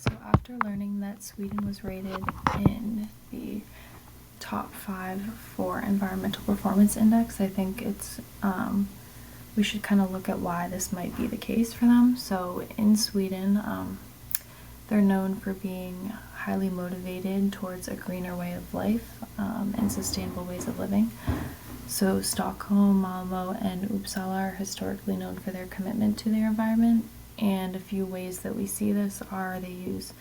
So after learning that Sweden was rated in the top 5 for Environmental Performance Index, I think we should kind of look at why this might be the case for them. So in Sweden, they're known for being highly motivated towards a greener way of life and sustainable ways of living. So Stockholm, Malmo, and Uppsala are historically known for their commitment to their environment, and a few ways that we see this are they use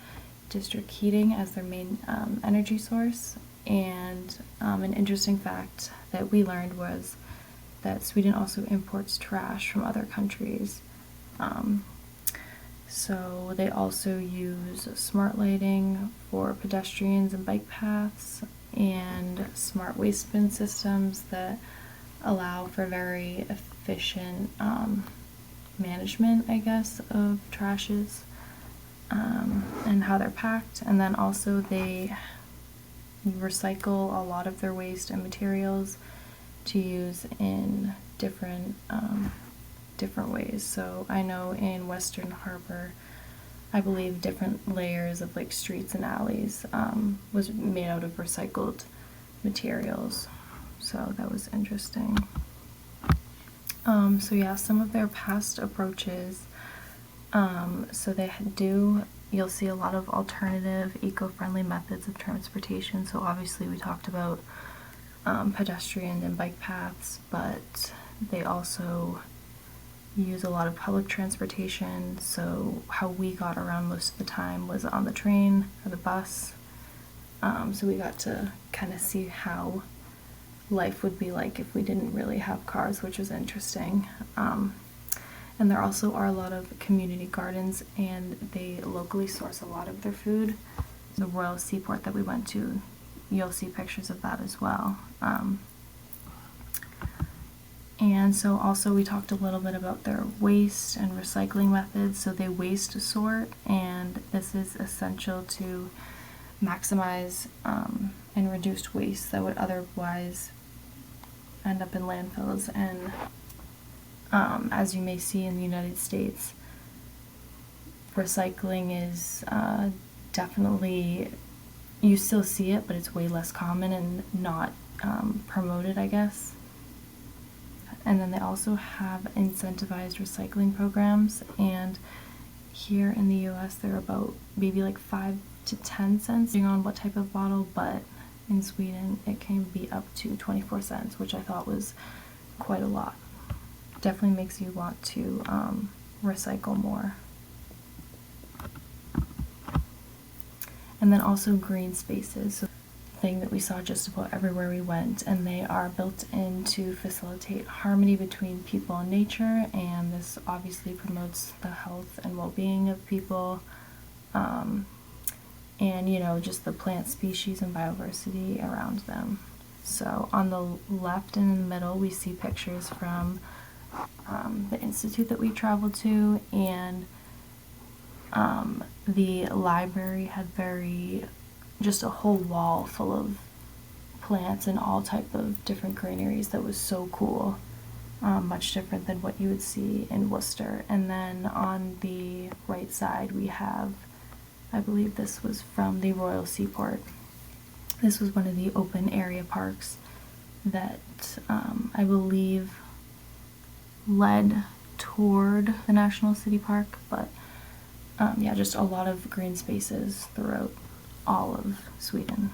district heating as their main energy source, and an interesting fact that we learned was that Sweden also imports trash from other countries. So they also use smart lighting for pedestrians and bike paths, and smart waste bin systems that allow for very efficient management, I guess, of trashes and how they're packed. And then also they recycle a lot of their waste and materials to use in different ways. So I know in Western Harbor, I believe different layers of like streets and alleys was made out of recycled materials. So that was interesting. So yeah, some of their past approaches. So you'll see a lot of alternative eco-friendly methods of transportation. So obviously we talked about pedestrian and bike paths, but they also use a lot of public transportation. So how we got around most of the time was on the train or the bus. So we got to kind of see how life would be like if we didn't really have cars, which was interesting. And there also are a lot of community gardens, and they locally source a lot of their food. The Royal Seaport that we went to, you'll see pictures of that as well. And so also we talked a little bit about their waste and recycling methods. So they waste sort, and this is essential to maximize and reduce waste that would otherwise end up in landfills. And as you may see in the United States, recycling is definitely, you still see it, but it's way less common and not promoted, I guess. And then they also have incentivized recycling programs, and here in the US they're about maybe like 5 to 10 cents depending on what type of bottle, but in Sweden it can be up to 24 cents, which I thought was quite a lot. Definitely makes you want to recycle more. And then also green spaces, so thing that we saw just about everywhere we went, and they are built in to facilitate harmony between people and nature, and this obviously promotes the health and well-being of people, and just the plant species and biodiversity around them. So on the left and in the middle we see pictures from the institute that we traveled to, and the library had just a whole wall full of plants and all type of different greeneries that was so cool. Much different than what you would see in Worcester. And then on the right side we have, I believe this was from the Royal Seaport. This was one of the open area parks that I believe led toward the National City Park, but yeah, just a lot of green spaces throughout all of Sweden.